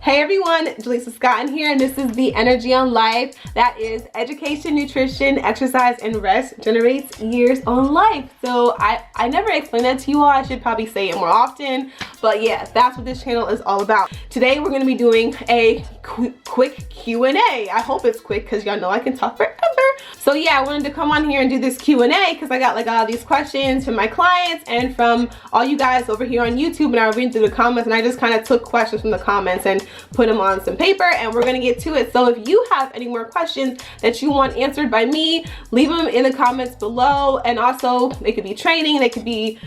Hey everyone, Jaleesa Scott in here, and this is the Energy on Life. That is education, nutrition, exercise, and rest generates years on life. So I never explained that to you all. I should probably say it more often. But yeah, that's what this channel is all about. Today we're going to be doing a quick Q&A. I hope it's quick because y'all know I can talk forever. So yeah, I wanted to come on here and do this Q&A because I got like all these questions from my clients and from all you guys over here on YouTube, and I was reading through the comments and I just kind of took questions from the comments and put them on some paper, and we're gonna get to it. So if you have any more questions that you want answered by me, leave them in the comments below. And also they could be training, they could be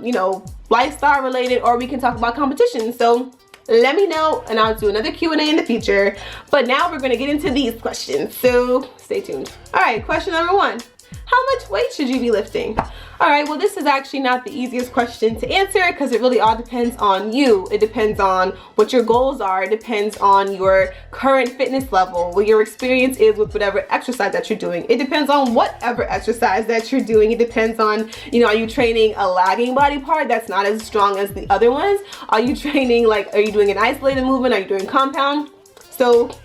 you know, lifestyle related, or we can talk about competition. So let me know and I'll do another Q&A in the future. But now we're gonna get into these questions, so stay tuned. All right, question number one. How much weight should you be lifting? All right, well, this is actually not the easiest question to answer because it really all depends on you. It depends on what your goals are. It depends on your current fitness level, what your experience is with whatever exercise that you're doing. It depends on whatever exercise that you're doing. It depends on, you know, are you training a lagging body part that's not as strong as the other ones? Are you training, like, are you doing an isolated movement? Are you doing compound? So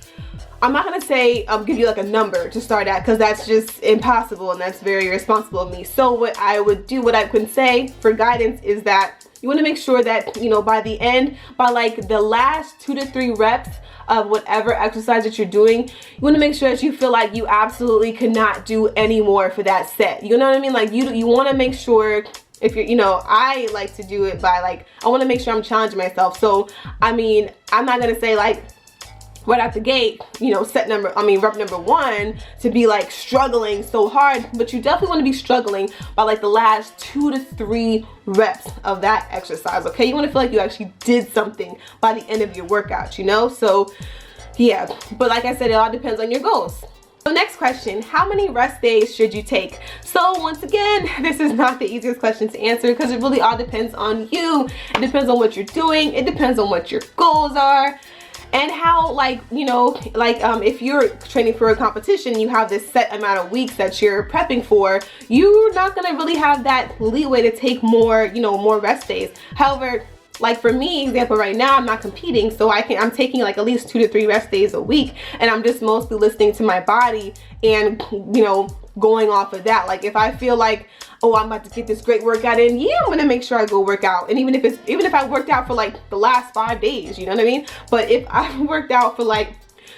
I'm not gonna say give you like a number to start at because that's just impossible and that's very irresponsible of me. So what I would do, what I can say for guidance is that you want to make sure that, you know, by the end, by like the last 2 to 3 reps of whatever exercise that you're doing, you want to make sure that you feel like you absolutely cannot do any more for that set. You know what I mean? Like you want to make sure, if you're, you know, I like to do it by like, I want to make sure I'm challenging myself. So I mean, I'm not gonna say like right out the gate, you know, rep number 1 to be like struggling so hard, but you definitely want to be struggling by like the last 2 to 3 reps of that exercise. Okay, you want to feel like you actually did something by the end of your workout, you know. So yeah, but like I said, it all depends on your goals. So next question, how many rest days should you take? So once again, this is not the easiest question to answer because it really all depends on you. It depends on what you're doing. It depends on what your goals are. And how, like, you know, like if you're training for a competition, you have this set amount of weeks that you're prepping for, you're not gonna really have that leeway to take more, you know, more rest days. However, like for me, example, right now I'm not competing, so I'm taking like at least 2 to 3 rest days a week, and I'm just mostly listening to my body and, you know, going off of that. Like if I feel like, oh, I'm about to get this great workout in, yeah, I'm gonna make sure I go work out. And even if I worked out for like the last 5 days, you know what I mean? But if I worked out for like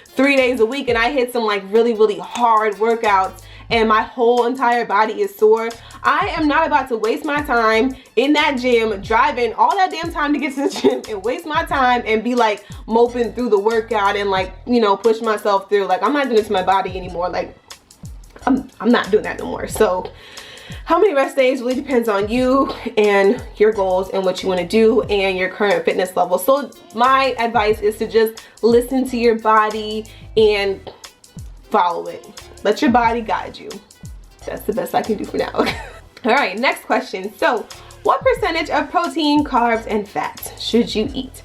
3 days a week and I hit some like really hard workouts and my whole entire body is sore, I am not about to waste my time in that gym, driving all that damn time to get to the gym and waste my time and be like moping through the workout and like, you know, push myself through. Like I'm not doing this to my body anymore. Like I'm not doing that no more. So how many rest days really depends on you and your goals and what you want to do and your current fitness level. So my advice is to just listen to your body and follow it. Let your body guide you. That's the best I can do for now. All right, next question. So what percentage of protein, carbs, and fats should you eat?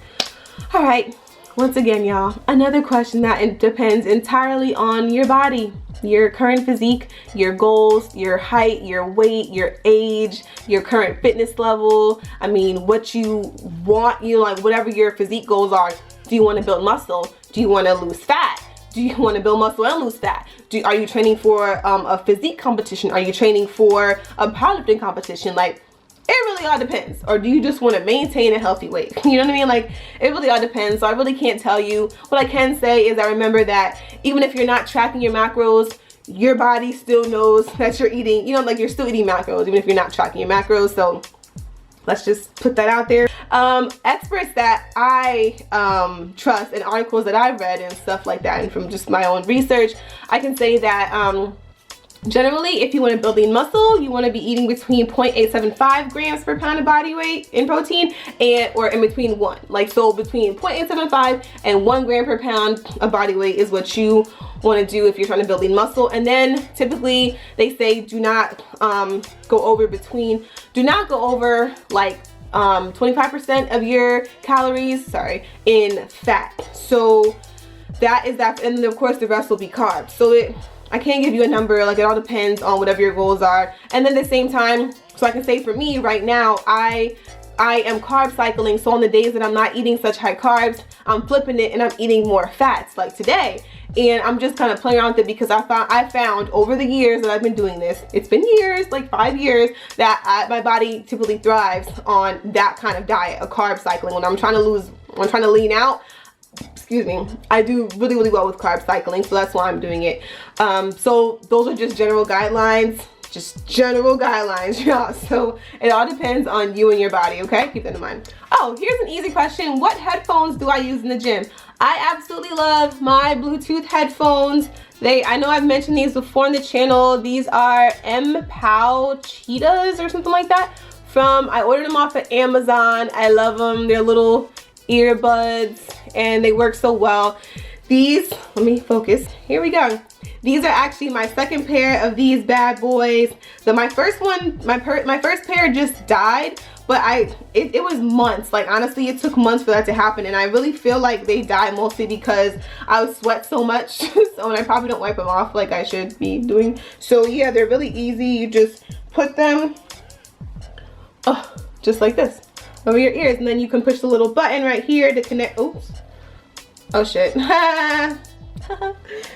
All right, once again, y'all, another question that depends entirely on your body, your current physique, your goals, your height, your weight, your age, your current fitness level. I mean, what you want, you know, like whatever your physique goals are. Do you want to build muscle? Do you want to lose fat? Do you want to build muscle and lose fat? Are you training for a physique competition? Are you training for a powerlifting competition? Like, it really all depends. Or do you just want to maintain a healthy weight? You know what I mean? Like, it really all depends. So I really can't tell you. What I can say is I remember that even if you're not tracking your macros, your body still knows that you're eating, you know, like you're still eating macros even if you're not tracking your macros. So let's just put that out there. Experts that I trust and articles that I've read and stuff like that, and from just my own research, I can say that generally, if you want to build lean muscle, you want to be eating between 0.875 grams per pound of body weight in protein, or in between 1. Like, so between 0.875 and 1 gram per pound of body weight is what you want to do if you're trying to build lean muscle. And then typically they say do not go over like 25% of your calories, in fat. So that is that, and then of course the rest will be carbs. So I can't give you a number, like it all depends on whatever your goals are. And then at the same time, so I can say for me right now, I I am carb cycling, so on the days that I'm not eating such high carbs, I'm flipping it and I'm eating more fats like today. And I'm just kind of playing around with it because I found over the years that I've been doing this, it's been years, like 5 years, that my body typically thrives on that kind of diet, a carb cycling. When I'm trying to lean out, excuse me, I do really, really well with carb cycling, so that's why I'm doing it. So those are just general guidelines. Just general guidelines, y'all. So it all depends on you and your body, okay? Keep that in mind. Oh, here's an easy question. What headphones do I use in the gym? I absolutely love my Bluetooth headphones. I know I've mentioned these before on the channel. These are MPow Cheetahs or something like that. I ordered them off of Amazon. I love them. They're little earbuds and they work so well. These, let me focus. Here we go. These are actually my second pair of these bad boys. So my first pair just died, but it was months. Like honestly, it took months for that to happen, and I really feel like they died mostly because I would sweat so much. So, and I probably don't wipe them off like I should be doing. So yeah, they're really easy. You just put them, just like this, over your ears, and then you can push the little button right here to connect. Oops. Oh shit.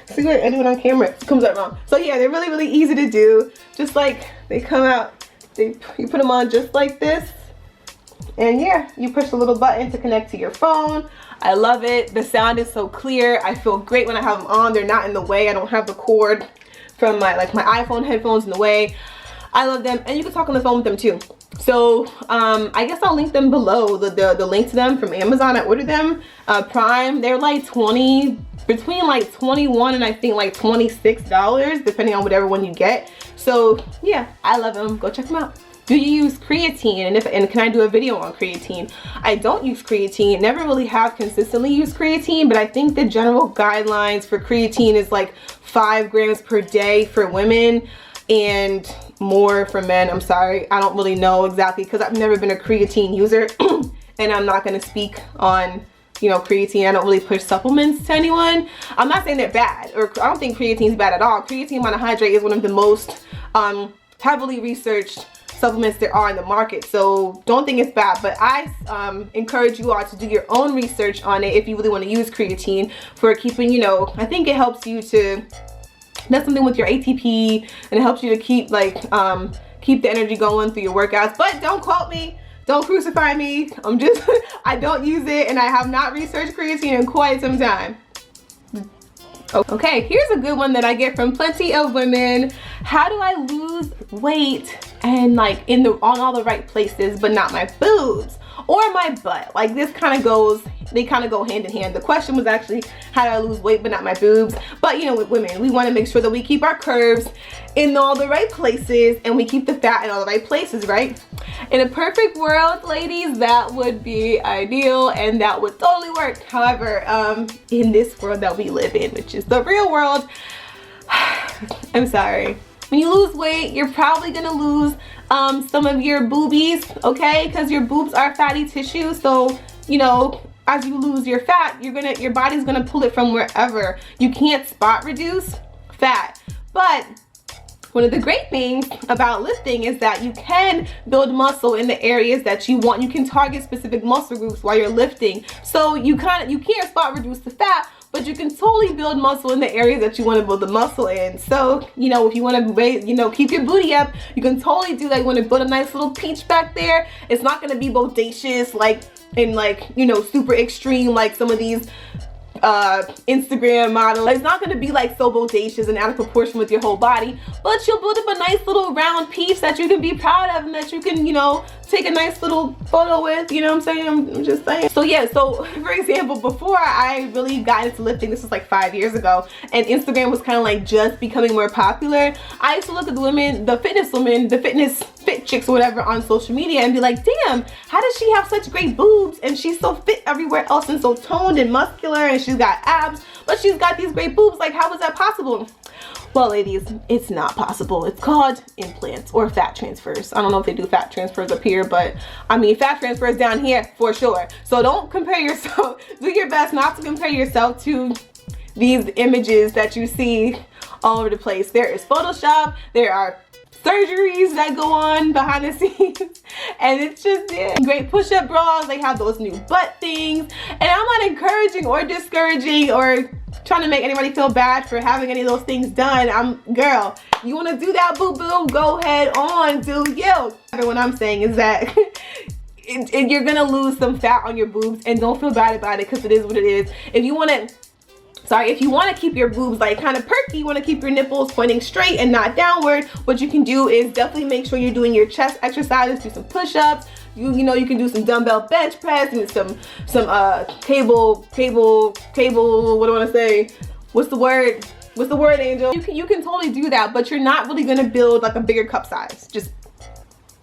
See what I do it on camera, it comes out wrong. So yeah, they're really, really easy to do. Just like they come out, you put them on just like this, and yeah, you push the little button to connect to your phone. I love it. The sound is so clear. I feel great when I have them on. They're not in the way. I don't have the cord from my iPhone headphones in the way. I love them, and you can talk on the phone with them too. So I guess I'll link them below, the link to them from Amazon. I ordered them Prime. They're like between like $21 and I think like $26, depending on whatever one you get. So yeah, I love them. Go check them out. Do you use creatine? And can I do a video on creatine? I don't use creatine. Never really have consistently used creatine, but I think the general guidelines for creatine is like 5 grams per day for women and more for men. I'm sorry, I don't really know exactly because I've never been a creatine user and I'm not going to speak on, you know, creatine. I don't really push supplements to anyone. I'm not saying they're bad, or I don't think creatine is bad at all. Creatine monohydrate is one of the most heavily researched supplements there are in the market, so don't think it's bad. But I encourage you all to do your own research on it if you really want to use creatine for keeping, you know, I think it helps you to, that's something with your ATP, and it helps you to keep like keep the energy going through your workouts. But don't quote me, don't crucify me. I'm just I don't use it, and I have not researched creatine in quite some time. Okay, here's a good one that I get from plenty of women. How do I lose weight and like on all the right places, but not my boobs or my butt? Like this kind of goes, they kind of go hand in hand. The question was actually, how do I lose weight but not my boobs? But you know, with women, we want to make sure that we keep our curves in all the right places and we keep the fat in all the right places, right? In a perfect world, ladies, that would be ideal and that would totally work. However, in this world that we live in, which is the real world, I'm sorry. When you lose weight, you're probably gonna lose some of your boobies, okay? Because your boobs are fatty tissue, so you know, as you lose your fat, your body's gonna pull it from wherever. You can't spot reduce fat, but one of the great things about lifting is that you can build muscle in the areas that you want. You can target specific muscle groups while you're lifting. So you can't spot reduce the fat, but you can totally build muscle in the areas that you want to build the muscle in. So, you know, if you want to, you know, keep your booty up, you can totally do that. You want to build a nice little peach back there. It's not going to be bodacious, like, and like, you know, super extreme, like some of these Instagram model. It's not going to be like so bodacious and out of proportion with your whole body, but you'll build up a nice little round piece that you can be proud of and that you can, you know, take a nice little photo with, you know what I'm saying? I'm just saying. So yeah, so for example, before I really got into lifting, this was like 5 years ago, and Instagram was kind of like just becoming more popular, I used to look at the women, the fitness fit chicks or whatever on social media and be like, damn, how does she have such great boobs and she's so fit everywhere else and so toned and muscular and she's got abs, but she's got these great boobs? Like, how is that possible? Well, ladies, it's not possible. It's called implants or fat transfers. I don't know if they do fat transfers up here, but I mean, fat transfers down here for sure. So don't compare yourself. Do your best not to compare yourself to these images that you see all over the place. There is Photoshop. There are surgeries that go on behind the scenes, and it's just great push-up bras. They have those new butt things, and I'm not encouraging or discouraging or trying to make anybody feel bad for having any of those things done. Girl, you want to do that, boo boo, go ahead on, do you. What I'm saying is that you're gonna lose some fat on your boobs, and don't feel bad about it, because it is what it is. If you want to keep your boobs like kind of perky, you want to keep your nipples pointing straight and not downward, what you can do is definitely make sure you're doing your chest exercises. Do some push-ups. You know, you can do some dumbbell bench press and some cable, what do I want to say? What's the word, Angel? You can totally do that, but you're not really gonna build like a bigger cup size, just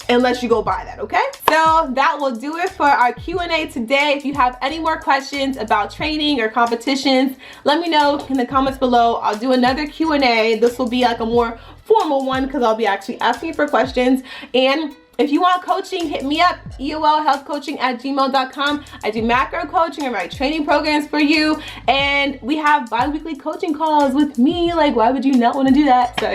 unless you go buy that, okay? So that will do it for our Q&A today. If you have any more questions about training or competitions, let me know in the comments below. I'll do another Q&A. This will be like a more formal one, because I'll be actually asking for questions. And if you want coaching, hit me up, EOLHealthCoaching@gmail.com. I do macro coaching and write training programs for you. And we have bi-weekly coaching calls with me. Like, why would you not want to do that? So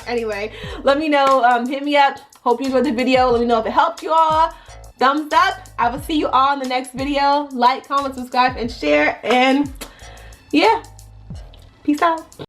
anyway, let me know, hit me up. Hope you enjoyed the video. Let me know if it helped you all. Thumbs up. I will see you all in the next video. Like, comment, subscribe, and share. And yeah, peace out.